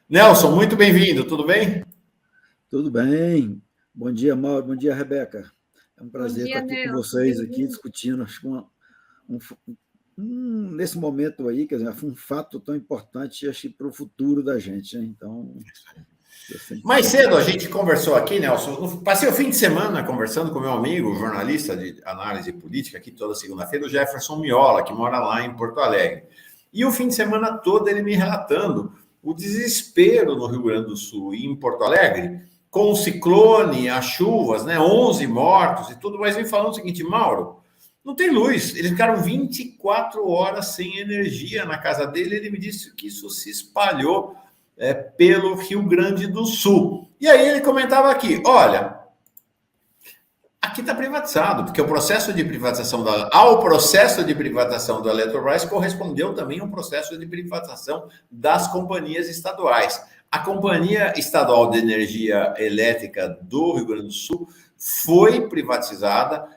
Nelson, muito bem-vindo, tudo bem? Tudo bem. Bom dia, Mauro. Bom dia, Rebeca. É um Bom prazer estar dia, aqui com Nelson. vocês, aqui Bem-vindo. discutindo acho que um, nesse momento aí, quer dizer, um fato tão importante acho, para o futuro da gente. Né? Então, eu sempre Mais fico cedo a gente conversou aqui, Nelson. Passei o fim de semana conversando com meu amigo, jornalista de análise política, aqui toda segunda-feira, o Jefferson Miola, que mora lá em Porto Alegre. E o fim de semana todo ele me relatando o desespero no Rio Grande do Sul e em Porto Alegre, com o ciclone, as chuvas, né? 11 mortos e tudo, mas me falando o seguinte, Mauro, não tem luz. Eles ficaram 24 horas sem energia na casa dele. Ele me disse que isso se espalhou pelo Rio Grande do Sul. E aí ele comentava aqui: olha, aqui está privatizado, porque o processo de privatização ao processo de privatização da Eletrobras correspondeu também um processo de privatização das companhias estaduais. A Companhia Estadual de Energia Elétrica do Rio Grande do Sul foi privatizada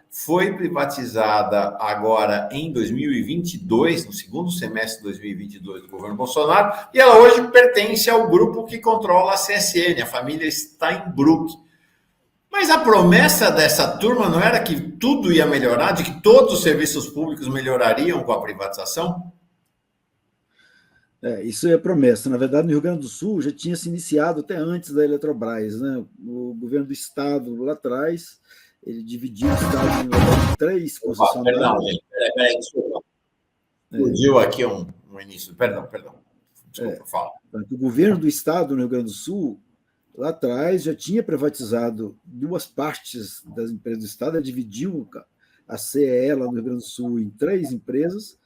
agora em 2022, no segundo semestre de 2022 do governo Bolsonaro, e ela hoje pertence ao grupo que controla a CSN, a família Steinbrück. Mas a promessa dessa turma não era que tudo ia melhorar, de que todos os serviços públicos melhorariam com a privatização? isso é promessa. Na verdade, no Rio Grande do Sul já tinha se iniciado até antes da Eletrobras. Né? O governo do Estado, lá atrás, ele dividiu o Estado, na verdade, em três Opa, perdão, concessionárias. gente. Peraí, desculpa. Surgiu aqui um início. Perdão. Desculpa, fala. O governo do Estado, no Rio Grande do Sul, lá atrás já tinha privatizado duas partes das empresas do Estado, dividiu a CEE lá no Rio Grande do Sul em três empresas,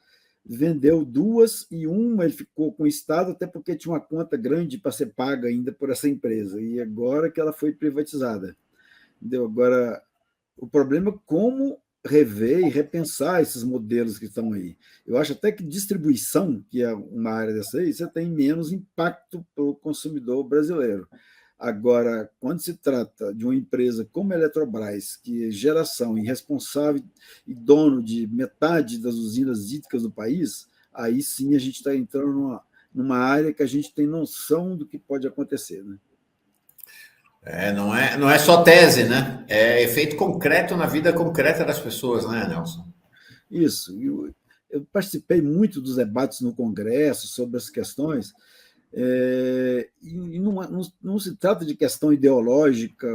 vendeu duas e uma ele ficou com o Estado, até porque tinha uma conta grande para ser paga ainda por essa empresa, e agora que ela foi privatizada. Entendeu? Agora, o problema é como rever e repensar esses modelos que estão aí. Eu acho até que distribuição, que é uma área dessa aí, você tem menos impacto para o consumidor brasileiro. Agora, quando se trata de uma empresa como a Eletrobras, que é geração e responsável e dono de metade das usinas hídricas do país, aí sim a gente está entrando numa área que a gente tem noção do que pode acontecer. Né? Não é só tese, né? É efeito concreto na vida concreta das pessoas, né, Nelson? Isso. Eu participei muito dos debates no Congresso sobre as questões, e não se trata de questão ideológica,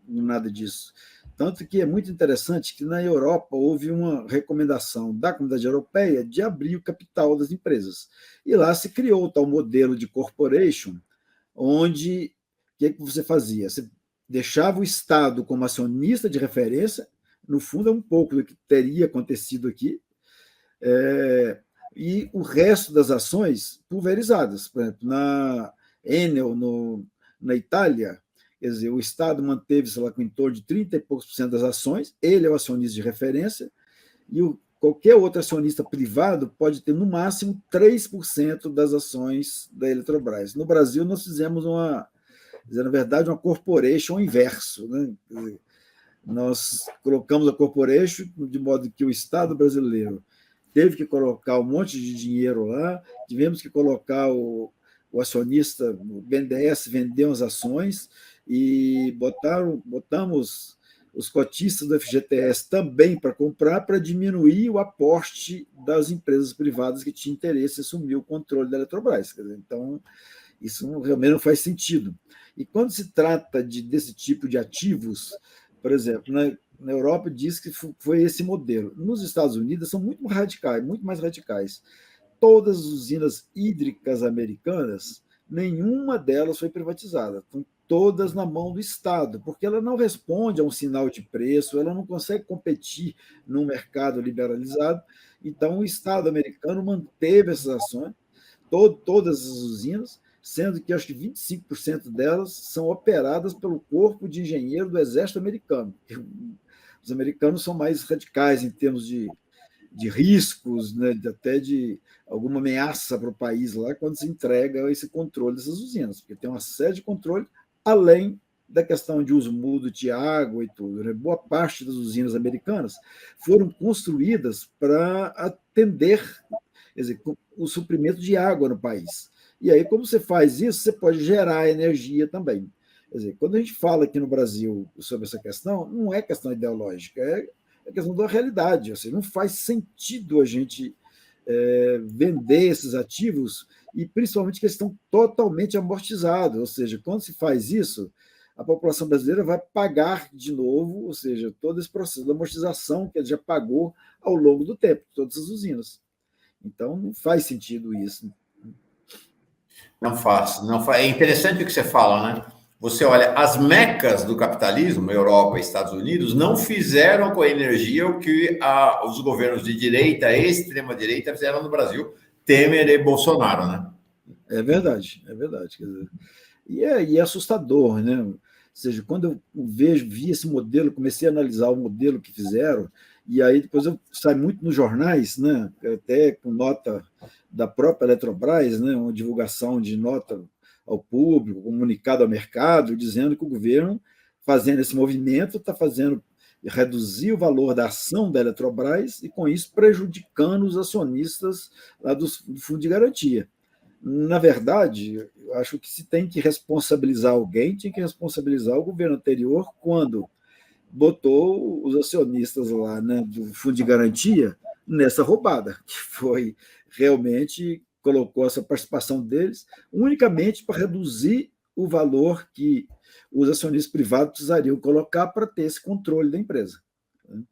nada disso. Tanto que é muito interessante que na Europa houve uma recomendação da Comunidade Europeia de abrir o capital das empresas. E lá se criou o tal modelo de corporation, onde o que você fazia? Você deixava o Estado como acionista de referência, no fundo é um pouco do que teria acontecido aqui, e o resto das ações pulverizadas. Por exemplo, na Enel, na Itália, quer dizer, o Estado manteve, sei lá, com em torno de 30 e poucos por cento das ações, ele é o acionista de referência, e qualquer outro acionista privado pode ter, no máximo, 3% das ações da Eletrobras. No Brasil, nós fizemos na verdade, uma corporation inverso. Né? Nós colocamos a corporation de modo que o Estado brasileiro teve que colocar um monte de dinheiro lá, tivemos que colocar o acionista, o BNDES, vendeu as ações e botamos os cotistas do FGTS também para comprar, para diminuir o aporte das empresas privadas que tinham interesse em assumir o controle da Eletrobras. Então, isso realmente não faz sentido. E quando se trata desse tipo de ativos, por exemplo, na Europa diz que foi esse modelo. Nos Estados Unidos são muito mais radicais. Todas as usinas hídricas americanas, nenhuma delas foi privatizada. Estão todas na mão do Estado, porque ela não responde a um sinal de preço, ela não consegue competir num mercado liberalizado. Então, o Estado americano manteve essas ações, todas as usinas, sendo que acho que 25% delas são operadas pelo Corpo de Engenheiro do Exército Americano. Os americanos são mais radicais em termos de riscos, né, até de alguma ameaça para o país lá, quando se entrega esse controle dessas usinas, porque tem uma série de controle, além da questão de uso mútuo de água e tudo. Né? Boa parte das usinas americanas foram construídas para atender, quer dizer, o suprimento de água no país. E aí, como você faz isso, você pode gerar energia também. Quer dizer, quando a gente fala aqui no Brasil sobre essa questão, não é questão ideológica, é questão da realidade. Assim, não faz sentido a gente vender esses ativos, e principalmente que eles estão totalmente amortizados. Ou seja, quando se faz isso, a população brasileira vai pagar de novo, ou seja, todo esse processo de amortização que ele já pagou ao longo do tempo, todas as usinas. Então, não faz sentido isso. Não faz, não faz. É interessante o que você fala, né? Você olha, as mecas do capitalismo, Europa e Estados Unidos, não fizeram com a energia o que os governos de direita e extrema-direita fizeram no Brasil, Temer e Bolsonaro, né? É verdade, é verdade. Quer dizer, e é assustador, né? Ou seja, quando eu vi esse modelo, comecei a analisar o modelo que fizeram, e aí depois eu saí muito nos jornais, né? Até com nota da própria Eletrobras, né? Uma divulgação de nota ao público, comunicado ao mercado, dizendo que o governo, fazendo esse movimento, está fazendo reduzir o valor da ação da Eletrobras e, com isso, prejudicando os acionistas lá do Fundo de Garantia. Na verdade, eu acho que se tem que responsabilizar alguém, tinha que responsabilizar o governo anterior quando botou os acionistas lá, né, do Fundo de Garantia nessa roubada, que foi realmente colocou essa participação deles unicamente para reduzir o valor que os acionistas privados precisariam colocar para ter esse controle da empresa.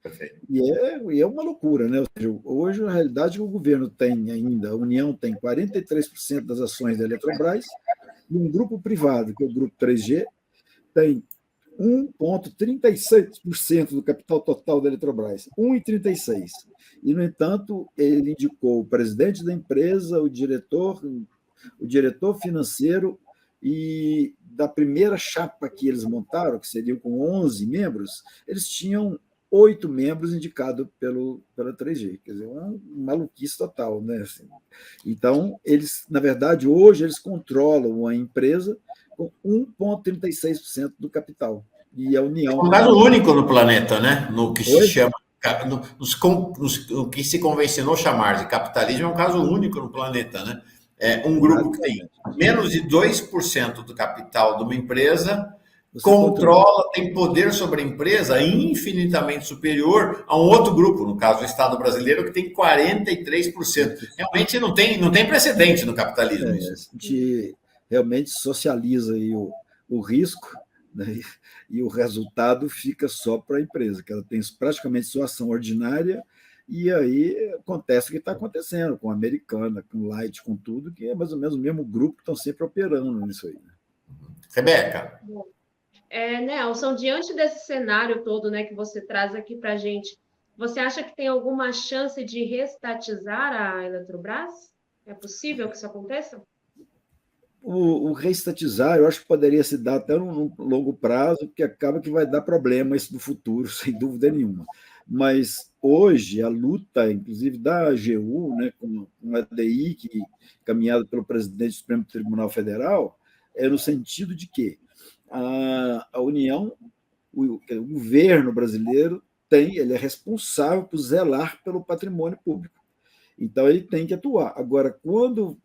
Perfeito. E é uma loucura, né? Ou seja, hoje, na realidade, o governo tem ainda, a União tem 43% das ações da Eletrobras, e um grupo privado, que é o Grupo 3G, tem 1,36% do capital total da Eletrobras, 1,36%. E, no entanto, ele indicou o presidente da empresa, o diretor financeiro, e da primeira chapa que eles montaram, que seriam com 11 membros, eles tinham 8 membros indicados pela 3G, quer dizer, uma maluquice total, né? Assim, então, eles, na verdade, hoje eles controlam a empresa com 1,36% do capital. E a União É um tem caso 40%. único no planeta, né? No que se Oi? chama, no que se convencionou chamar de capitalismo, é um caso único no planeta, né? É um grupo que tem Exatamente. menos de 2% do capital de uma empresa, Você controla. controla, tem poder sobre a empresa infinitamente superior a um outro grupo, no caso o Estado brasileiro, que tem 43%. Realmente não tem precedente no capitalismo A isso. gente realmente socializa aí o risco, né? E o resultado fica só para a empresa, que ela tem praticamente sua ação ordinária, e aí acontece o que está acontecendo com a Americana, com Light, com tudo, que é mais ou menos o mesmo grupo que estão sempre operando nisso aí. Né? Rebeca, Nelson, diante desse cenário todo, né, que você traz aqui para a gente, você acha que tem alguma chance de reestatizar a Eletrobras? É possível que isso aconteça? O reestatizar, eu acho que poderia se dar até num longo prazo, porque acaba que vai dar problema isso no futuro, sem dúvida nenhuma. Mas hoje a luta, inclusive da AGU, né, com a DI, que caminhada pelo presidente do Supremo Tribunal Federal, é no sentido de que a União, o governo brasileiro ele é responsável por zelar pelo patrimônio público. Então ele tem que atuar. Agora, quando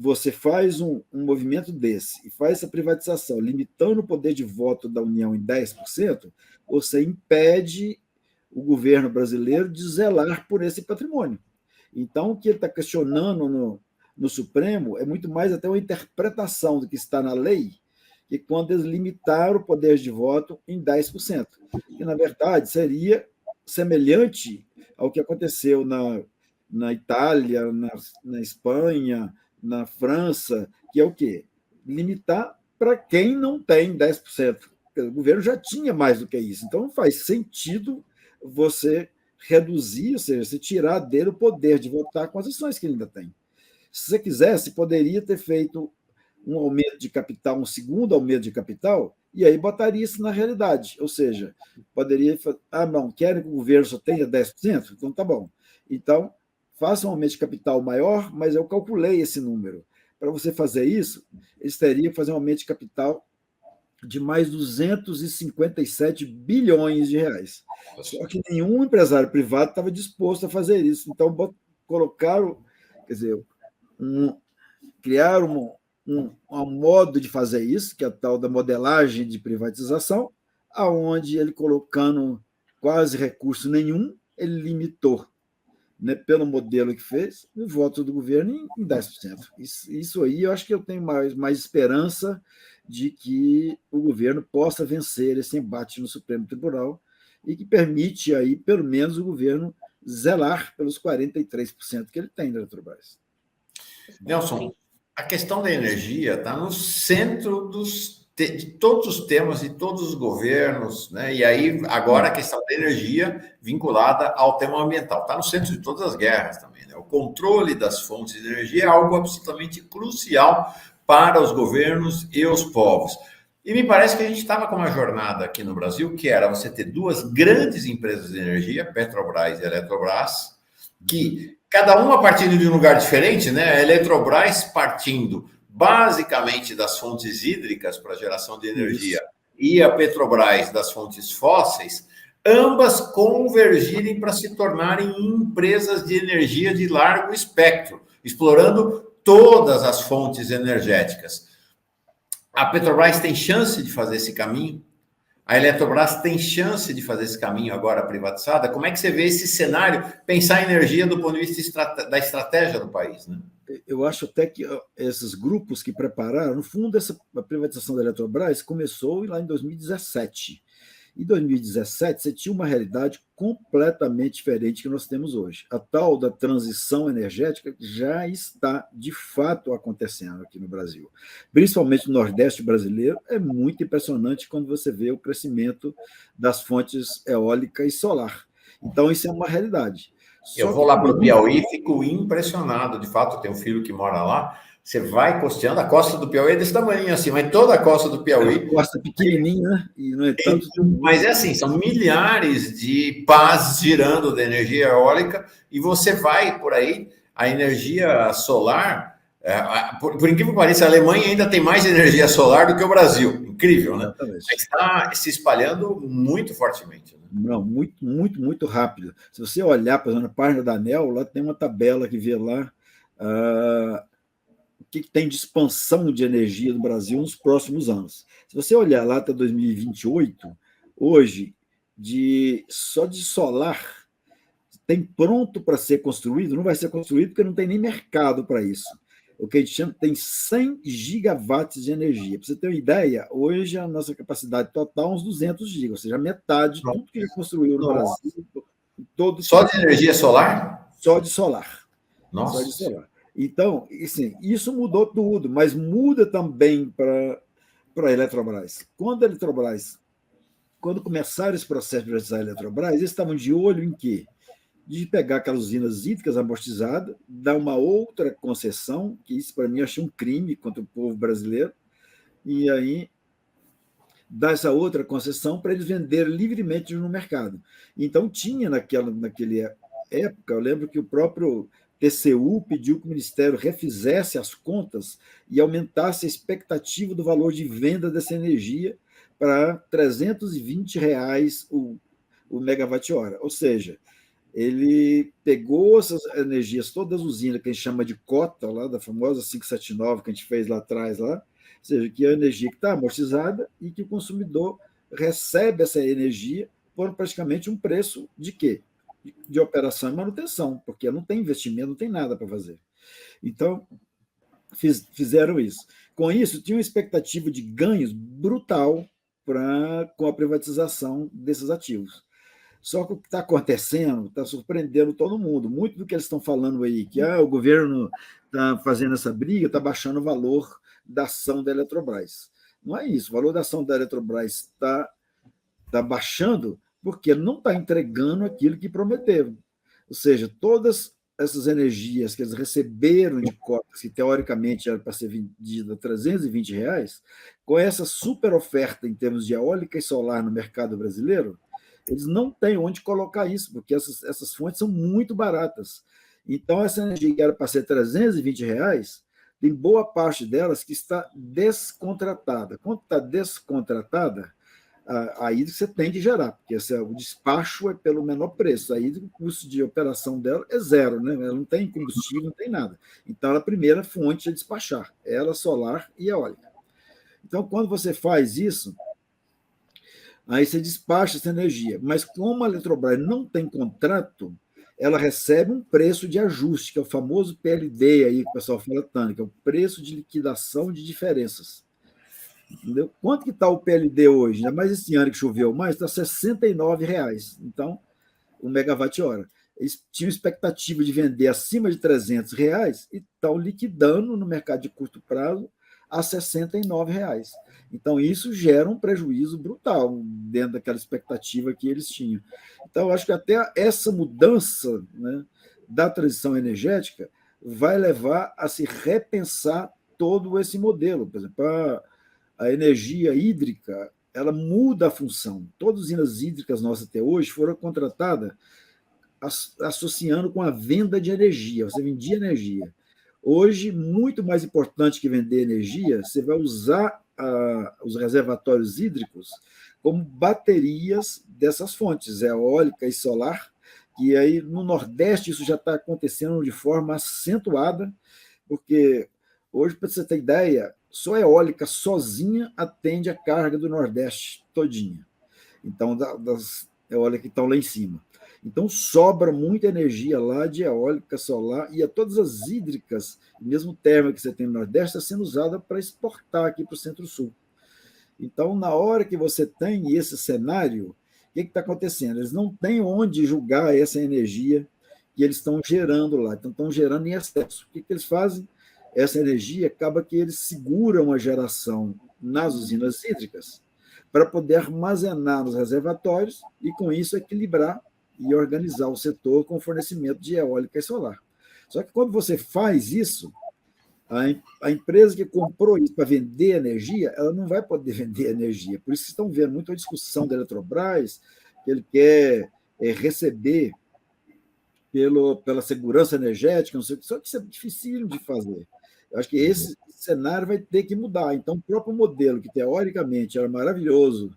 você faz um movimento desse e faz essa privatização, limitando o poder de voto da União em 10%, você impede o governo brasileiro de zelar por esse patrimônio. Então, o que ele está questionando no Supremo é muito mais até uma interpretação do que está na lei, que quando eles limitaram o poder de voto em 10%, que, na verdade, seria semelhante ao que aconteceu na Itália, na Espanha, na França, que é o quê? Limitar para quem não tem 10%. O governo já tinha mais do que isso. Então, não faz sentido você reduzir, ou seja, você tirar dele o poder de votar com as ações que ele ainda tem. Se você quisesse, poderia ter feito um aumento de capital, um segundo aumento de capital, e aí botaria isso na realidade. Ou seja, poderia falar, não, querem que o governo só tenha 10%? Então tá bom. Então, faça um aumento de capital maior, mas eu calculei esse número. Para você fazer isso, eles teriam que fazer um aumento de capital de mais 257 bilhões de reais. Só que nenhum empresário privado estava disposto a fazer isso. Então, colocaram, quer dizer, criaram um modo de fazer isso, que é a tal da modelagem de privatização, aonde ele, colocando quase recurso nenhum, ele limitou, né, pelo modelo que fez, o voto do governo em 10%. Isso aí eu acho que eu tenho mais esperança de que o governo possa vencer esse embate no Supremo Tribunal e que permite aí, pelo menos, o governo zelar pelos 43% que ele tem da Eletrobras. Nelson, a questão da energia está no centro de todos os temas de todos os governos, né? E aí, agora, a questão da energia vinculada ao tema ambiental. Está no centro de todas as guerras também, né? O controle das fontes de energia é algo absolutamente crucial para os governos e os povos. E me parece que a gente estava com uma jornada aqui no Brasil, que era você ter duas grandes empresas de energia, Petrobras e Eletrobras, que cada uma partindo de um lugar diferente, né? A Eletrobras partindo basicamente das fontes hídricas para geração de energia e a Petrobras das fontes fósseis, ambas convergirem para se tornarem empresas de energia de largo espectro, explorando todas as fontes energéticas. A Petrobras tem chance de fazer esse caminho? A Eletrobras tem chance de fazer esse caminho agora privatizada? Como é que você vê esse cenário, pensar a energia do ponto de vista da estratégia do país, né? Eu acho até que esses grupos que prepararam, no fundo, a privatização da Eletrobras começou lá em 2017. Em 2017, você tinha uma realidade completamente diferente que nós temos hoje. A tal da transição energética já está, de fato, acontecendo aqui no Brasil. Principalmente no Nordeste brasileiro, é muito impressionante quando você vê o crescimento das fontes eólica e solar. Então, isso é uma realidade. Eu vou lá para o Piauí e fico impressionado. De fato, eu tenho um filho que mora lá. Você vai costeando, a costa do Piauí é desse tamanho assim, mas toda a costa do Piauí... É uma costa pequenininha, né? E não é tanto... Mas é assim, são milhares de pás girando da energia eólica e você vai por aí, a energia solar... por incrível que pareça, a Alemanha ainda tem mais energia solar do que o Brasil. Incrível, né? Exatamente. Mas está se espalhando muito fortemente. Né? Não, muito, muito, muito rápido. Se você olhar, por exemplo, na página da ANEEL, lá tem uma tabela que vê lá o que tem de expansão de energia no Brasil nos próximos anos. Se você olhar lá até 2028, hoje, só de solar, tem pronto para ser construído, não vai ser construído porque não tem nem mercado para isso. O que a gente chama tem 100 gigawatts de energia. Para você ter uma ideia, hoje a nossa capacidade total é uns 200 gigas, ou seja, metade de tudo que já construiu no Brasil. Só de energia solar? Só de solar. Nossa. Só de solar. Então, assim, isso mudou tudo, mas muda também para a Eletrobras. Quando começaram esse processo de privatizar a Eletrobras, eles estavam de olho em quê? De pegar aquelas usinas hídricas amortizadas, dar uma outra concessão, que isso para mim eu achei um crime contra o povo brasileiro, e aí dar essa outra concessão para eles venderem livremente no mercado. Então tinha naquele época, eu lembro que o próprio TCU pediu que o Ministério refizesse as contas e aumentasse a expectativa do valor de venda dessa energia para R$ 320 o megawatt-hora. Ou seja, ele pegou essas energias, todas as usinas que a gente chama de cota, lá da famosa 579 que a gente fez lá atrás, ou seja, que é a energia que está amortizada e que o consumidor recebe essa energia por praticamente um preço de quê? De operação e manutenção, porque não tem investimento, não tem nada para fazer. Então, fizeram isso. Com isso, tinha uma expectativa de ganhos brutal com a privatização desses ativos. Só que o que está acontecendo está surpreendendo todo mundo. Muito do que eles estão falando aí, que o governo está fazendo essa briga, está baixando o valor da ação da Eletrobras. Não é isso. O valor da ação da Eletrobras está baixando porque não está entregando aquilo que prometeram. Ou seja, todas essas energias que eles receberam de cotas, que teoricamente era para ser vendida a R$ 320, com essa super oferta em termos de eólica e solar no mercado brasileiro, eles não têm onde colocar isso, porque essas fontes são muito baratas. Então, essa energia que era para ser R$ 320, tem boa parte delas que está descontratada. Quando está descontratada, a hídrica você tem que gerar, porque o despacho é pelo menor preço. A hídrica, o custo de operação dela é zero, né? Ela não tem combustível, não tem nada. Então, a primeira fonte é despachar, ela, solar e eólica. Então, quando você faz isso, aí você despacha essa energia. Mas como a Eletrobras não tem contrato, ela recebe um preço de ajuste, que é o famoso PLD aí, que o pessoal fala tanto, que é o preço de liquidação de diferenças. Entendeu? Quanto que está o PLD hoje? Ainda mais esse ano que choveu mais, está R$ 69. Então, o megawatt-hora. Eles tinham expectativa de vender acima de R$ 300 e estão liquidando no mercado de curto prazo a R$ 69. Então, isso gera um prejuízo brutal dentro daquela expectativa que eles tinham. Então, eu acho que até essa mudança, né, da transição energética vai levar a se repensar todo esse modelo. Por exemplo, a energia hídrica, ela muda a função. Todas as usinas hídricas nossas até hoje foram contratadas associando com a venda de energia. Você vendia energia. Hoje, muito mais importante que vender energia, você vai usar os reservatórios hídricos como baterias dessas fontes, eólica e solar, e aí no Nordeste isso já está acontecendo de forma acentuada, porque hoje, para você ter ideia, só a eólica sozinha atende a carga do Nordeste todinha. Então, das eólicas que estão lá em cima. Então, sobra muita energia lá de eólica, solar, e todas as hídricas, mesmo térmica que você tem no Nordeste, está sendo usada para exportar aqui para o Centro-Sul. Então, na hora que você tem esse cenário, o que está acontecendo? Eles não têm onde julgar essa energia que eles estão gerando lá, então estão gerando em excesso. O que eles fazem? Essa energia acaba que eles seguram a geração nas usinas hídricas para poder armazenar nos reservatórios e, com isso, equilibrar e organizar o setor com fornecimento de eólica e solar. Só que quando você faz isso, a empresa que comprou isso para vender energia, ela não vai poder vender energia. Por isso que estão vendo muita discussão da Eletrobras, que ele quer receber pela segurança energética, não sei o que, só que isso é difícil de fazer. Eu acho que esse cenário vai ter que mudar. Então, o próprio modelo, que teoricamente era maravilhoso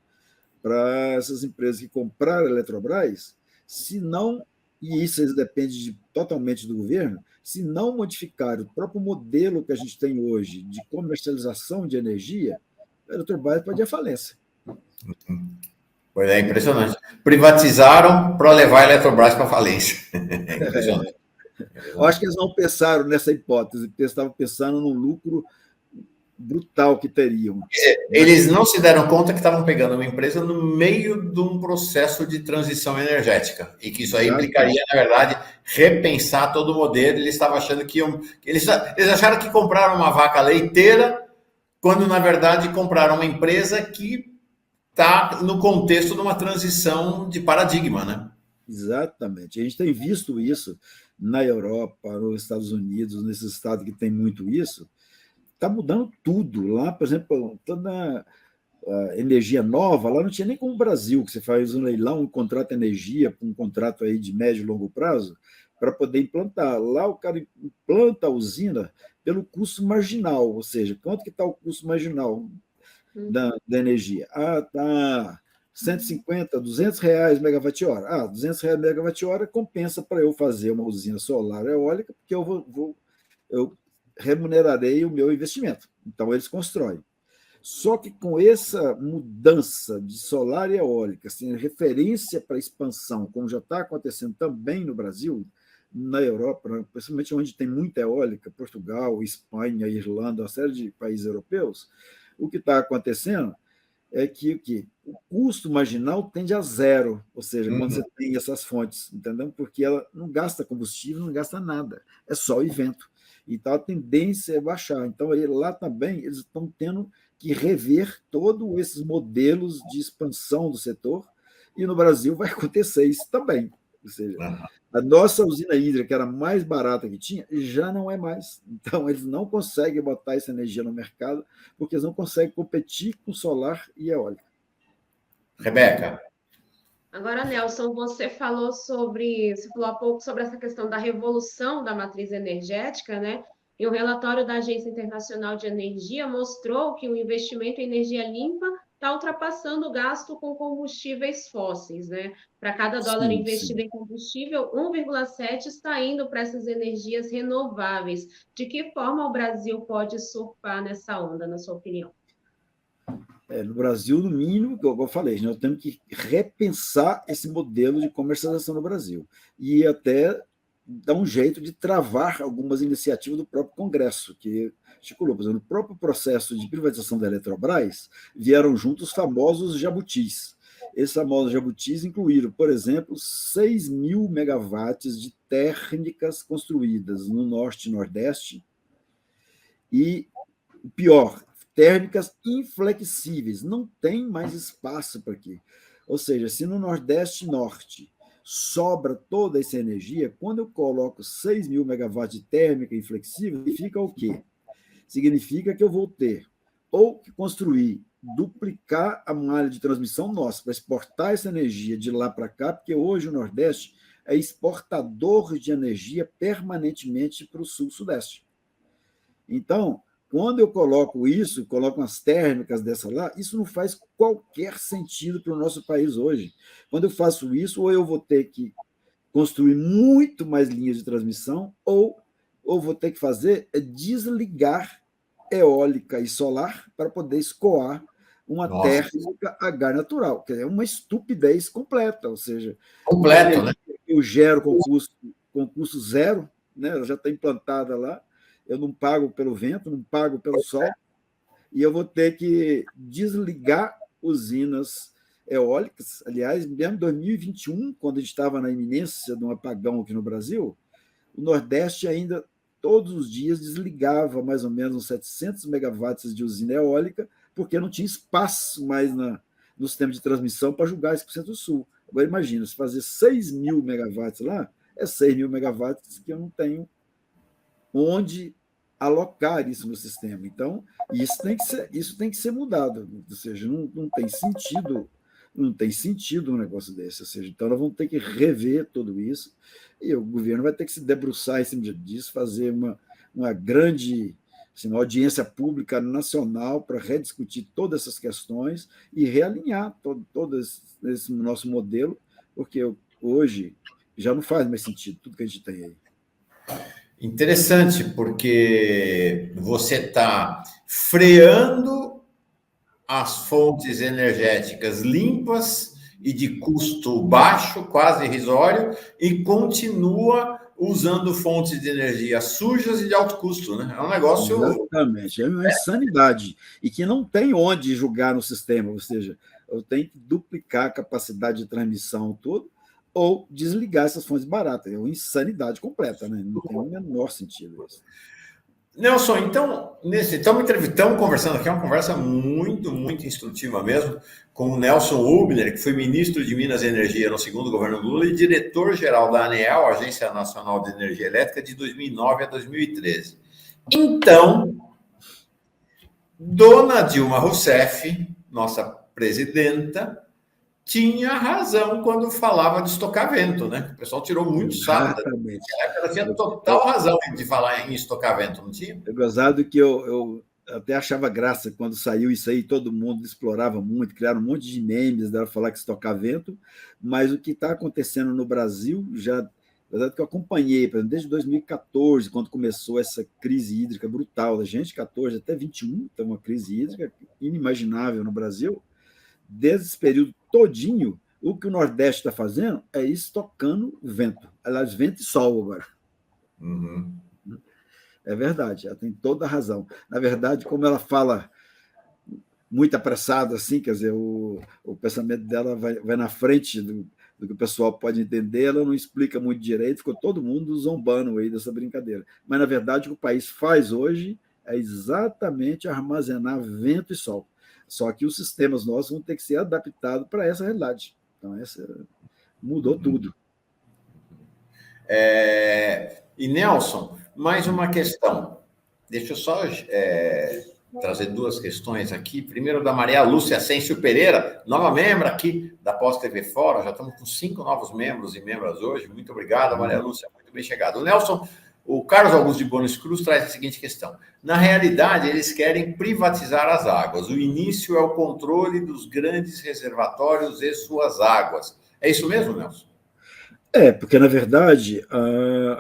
para essas empresas que compraram a Eletrobras, se não, e isso depende totalmente do governo, se não modificar o próprio modelo que a gente tem hoje de comercialização de energia, a Eletrobras pode ir à falência. Pois é, impressionante. Privatizaram para levar a Eletrobras para a falência. É impressionante. Eu acho que eles não pensaram nessa hipótese, porque eles estavam pensando no lucro brutal que teriam. Eles não se deram conta que estavam pegando uma empresa no meio de um processo de transição energética e que isso aí implicaria, na verdade, repensar todo o modelo. Eles estavam achando que eles acharam que compraram uma vaca leiteira, quando, na verdade, compraram uma empresa que está no contexto de uma transição de paradigma, né? Exatamente. A gente tem visto isso na Europa, nos Estados Unidos, nesses estados que tem muito isso. Está mudando tudo. Lá, por exemplo, toda a energia nova, lá não tinha nem como o Brasil, que você faz um leilão, contrata energia, um contrato aí de médio e longo prazo, para poder implantar. Lá o cara implanta a usina pelo custo marginal, ou seja, quanto que está o custo marginal da energia? Está 150, R$200 megawatt-hora. R$200 megawatt-hora compensa para eu fazer uma usina solar eólica, porque eu remunerarei o meu investimento. Então, eles constroem. Só que com essa mudança de solar e eólica, assim, referência para expansão, como já está acontecendo também no Brasil, na Europa, principalmente onde tem muita eólica, Portugal, Espanha, Irlanda, uma série de países europeus, o que está acontecendo é que o custo marginal tende a zero, ou seja, quando você tem essas fontes, entendeu? Porque ela não gasta combustível, não gasta nada, é só o vento. Então, a tendência é baixar. Então, lá também, eles estão tendo que rever todos esses modelos de expansão do setor, e no Brasil vai acontecer isso também. Ou seja, a nossa usina hídrica, que era a mais barata que tinha, já não é mais. Então, eles não conseguem botar essa energia no mercado, porque eles não conseguem competir com solar e eólica. Rebeca. Agora, Nelson, você falou há pouco sobre essa questão da revolução da matriz energética, né? E o relatório da Agência Internacional de Energia mostrou que o investimento em energia limpa está ultrapassando o gasto com combustíveis fósseis, né? Para cada dólar Sim, investido sim. em combustível, 1,7 está indo para essas energias renováveis. De que forma o Brasil pode surfar nessa onda, na sua opinião? No Brasil, no mínimo, como eu falei, nós temos que repensar esse modelo de comercialização no Brasil e até dar um jeito de travar algumas iniciativas do próprio Congresso, que articulou. Por exemplo, no próprio processo de privatização da Eletrobras, vieram juntos os famosos jabutis. Esses famosos jabutis incluíram, por exemplo, 6.000 megawatts de térmicas construídas no Norte e Nordeste e, o pior, térmicas inflexíveis, não tem mais espaço para aqui. Ou seja, se no Nordeste e Norte sobra toda essa energia, quando eu coloco 6.000 megawatts de térmica inflexível, significa o quê? Significa que eu vou ter ou que construir, duplicar a malha de transmissão nossa para exportar essa energia de lá para cá, porque hoje o Nordeste é exportador de energia permanentemente para o Sul-Sudeste. Então, quando eu coloco isso, coloco umas térmicas dessa lá, isso não faz qualquer sentido para o nosso país hoje. Quando eu faço isso, ou eu vou ter que construir muito mais linhas de transmissão, ou vou ter que fazer é desligar eólica e solar para poder escoar uma Nossa, térmica a gás natural, que é uma estupidez completa, ou seja, uma completo, né? energia que eu gero com custo zero, né, ela já está implantada lá, eu não pago pelo vento, não pago pelo sol, e eu vou ter que desligar usinas eólicas. Aliás, mesmo em 2021, quando a gente estava na iminência de um apagão aqui no Brasil, o Nordeste ainda, todos os dias, desligava mais ou menos uns 700 megawatts de usina eólica, porque não tinha espaço mais no sistema de transmissão para jogar isso para o Centro-Sul. Agora, imagina, se fazer 6.000 megawatts lá, é 6.000 megawatts que eu não tenho onde alocar isso no sistema. Então, isso tem que ser mudado. Ou seja, não tem sentido um negócio desse. Ou seja, então, nós vamos ter que rever tudo isso e o governo vai ter que se debruçar em cima disso, fazer uma grande assim, uma audiência pública nacional para rediscutir todas essas questões e realinhar todo esse nosso modelo, porque hoje já não faz mais sentido tudo que a gente tem aí. Interessante, porque você está freando as fontes energéticas limpas e de custo baixo, quase irrisório, e continua usando fontes de energia sujas e de alto custo, né? É um negócio... Exatamente, é uma insanidade. E que não tem onde julgar no sistema, ou seja, eu tenho que duplicar a capacidade de transmissão, tudo, ou desligar essas fontes baratas. É uma insanidade completa, né? Não tem o menor sentido isso. Nelson, então, estamos conversando aqui, é uma conversa muito, muito instrutiva mesmo, com o Nelson Hubner, que foi ministro de Minas e Energia no segundo governo Lula e diretor-geral da ANEEL, Agência Nacional de Energia Elétrica, de 2009 a 2013. Então, dona Dilma Rousseff, nossa presidenta, tinha razão quando falava de estocamento, né? O pessoal tirou muito sarro. Exatamente. Ela tinha total razão de falar em estocamento, não tinha? É gozado que eu até achava graça quando saiu isso aí, todo mundo explorava muito, criaram um monte de memes dela falar que estocamento, mas o que está acontecendo no Brasil, já verdade que eu acompanhei, por exemplo, desde 2014, quando começou essa crise hídrica brutal da gente, 14 até 21, então uma crise hídrica inimaginável no Brasil. Desde esse período todinho, o que o Nordeste está fazendo é estocando vento. Aliás, vento e sol agora. Uhum. É verdade, ela tem toda a razão. Na verdade, como ela fala muito apressada, assim, quer dizer, o pensamento dela vai na frente do que o pessoal pode entender, ela não explica muito direito, ficou todo mundo zombando aí dessa brincadeira. Mas, na verdade, o que o país faz hoje é exatamente armazenar vento e sol. Só que os sistemas nossos vão ter que ser adaptados para essa realidade. Então, mudou tudo. E, Nelson, mais uma questão. Deixa eu só trazer duas questões aqui. Primeiro, da Maria Lúcia Ascencio Pereira, nova membro aqui da Pós TV Fora. Já estamos com 5 novos membros e membras hoje. Muito obrigado, Maria Lúcia. Muito bem chegado. Nelson, O Carlos Augusto de Bonos Cruz traz a seguinte questão. Na realidade, eles querem privatizar as águas. O início é o controle dos grandes reservatórios e suas águas. É isso mesmo, Nelson? Porque, na verdade,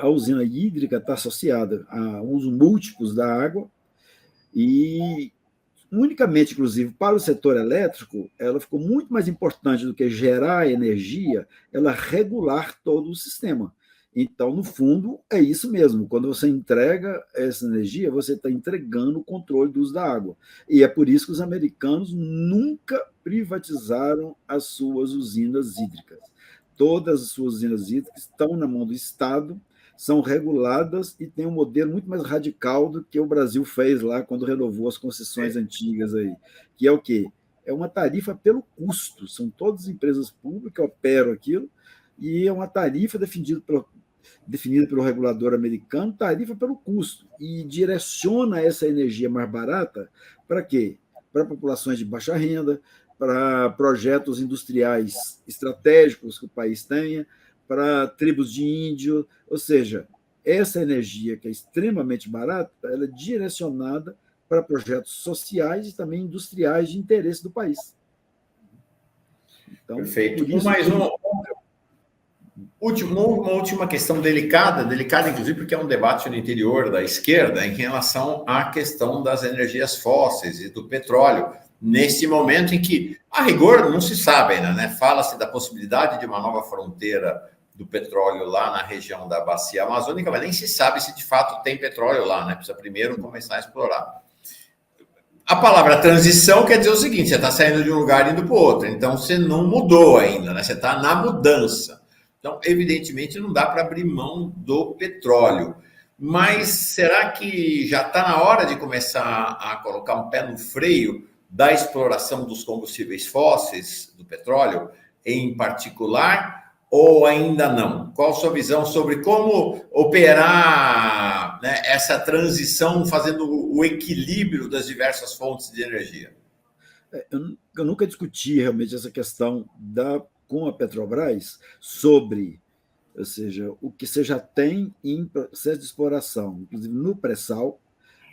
a usina hídrica está associada a uso múltiplos da água e, unicamente, inclusive, para o setor elétrico, ela ficou muito mais importante do que gerar energia, ela regular todo o sistema. Então, no fundo, é isso mesmo. Quando você entrega essa energia, você está entregando o controle do uso da água. E é por isso que os americanos nunca privatizaram as suas usinas hídricas. Todas as suas usinas hídricas estão na mão do Estado, são reguladas e tem um modelo muito mais radical do que o Brasil fez lá quando renovou as concessões antigas aí, que é o quê? É uma tarifa pelo custo. São todas empresas públicas que operam aquilo e é uma tarifa definida pelo regulador americano, tarifa pelo custo, e direciona essa energia mais barata para quê? Para populações de baixa renda, para projetos industriais estratégicos que o país tenha, para tribos de índio, ou seja, essa energia que é extremamente barata, ela é direcionada para projetos sociais e também industriais de interesse do país. Então, perfeito. Mais uma última questão delicada, inclusive porque é um debate no interior da esquerda em relação à questão das energias fósseis e do petróleo, nesse momento em que, a rigor, não se sabe ainda, né? Fala-se da possibilidade de uma nova fronteira do petróleo lá na região da Bacia Amazônica, mas nem se sabe se de fato tem petróleo lá, né? Precisa primeiro começar a explorar. A palavra transição quer dizer o seguinte, você está saindo de um lugar e indo para o outro, então você não mudou ainda, né? Você está na mudança. Então, evidentemente, não dá para abrir mão do petróleo. Mas será que já está na hora de começar a colocar um pé no freio da exploração dos combustíveis fósseis, do petróleo, em particular, ou ainda não? Qual a sua visão sobre como operar, né, essa transição, fazendo o equilíbrio das diversas fontes de energia? Eu nunca discuti realmente essa questão com a Petrobras sobre, ou seja, o que você já tem em processo de exploração, inclusive no pré-sal,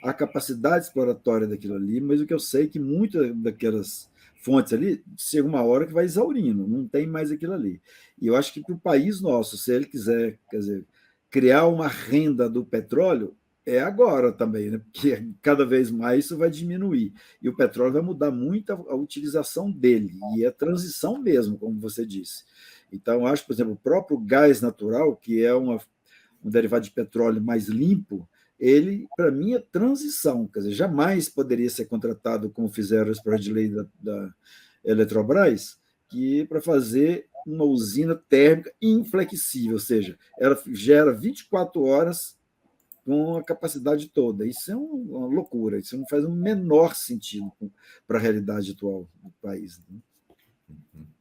a capacidade exploratória daquilo ali, mas o que eu sei é que muitas daquelas fontes ali, chega uma hora que vai exaurindo, não tem mais aquilo ali. E eu acho que para o país nosso, se ele quiser, quer dizer, criar uma renda do petróleo, é agora também, né? Porque cada vez mais isso vai diminuir. E o petróleo vai mudar muito a utilização dele, e é transição mesmo, como você disse. Então, eu acho, por exemplo, o próprio gás natural, que é um derivado de petróleo mais limpo, ele, para mim, é transição. Quer dizer, jamais poderia ser contratado, como fizeram os projetos de lei da Eletrobras, que para fazer uma usina térmica inflexível, ou seja, ela gera 24 horas com a capacidade toda. Isso é uma loucura, isso não faz o menor sentido para a realidade atual do país.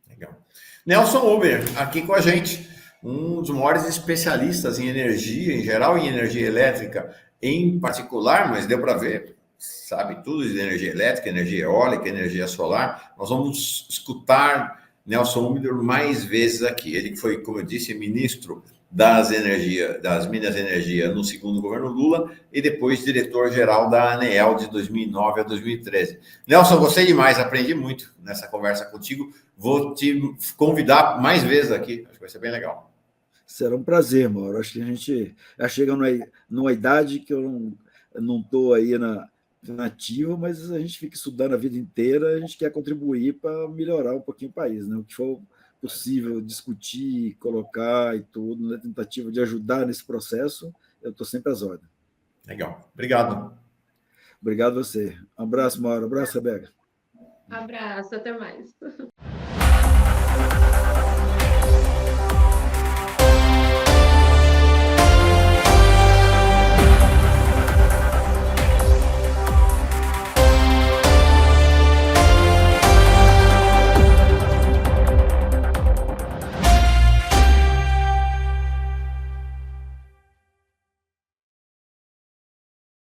Legal. Nelson Huber, aqui com a gente, um dos maiores especialistas em energia, em geral, em energia elétrica em particular, mas deu para ver, sabe tudo de energia elétrica, energia eólica, energia solar. Nós vamos escutar Nelson Huber mais vezes aqui. Ele que foi, como eu disse, ministro das Minas e Energia no segundo governo Lula e depois diretor-geral da ANEEL de 2009 a 2013. Nelson, gostei demais, aprendi muito nessa conversa contigo. Vou te convidar mais vezes aqui, acho que vai ser bem legal. Será um prazer, Mauro. Acho que a gente já chega numa idade que eu não estou aí na ativa, mas a gente fica estudando a vida inteira, a gente quer contribuir para melhorar um pouquinho o país, né? O que for possível discutir, colocar e tudo, na tentativa de ajudar nesse processo, eu estou sempre às ordens. Legal. Obrigado. Obrigado a você. Um abraço, Mauro. Um abraço, Rebeca. Abraço, até mais.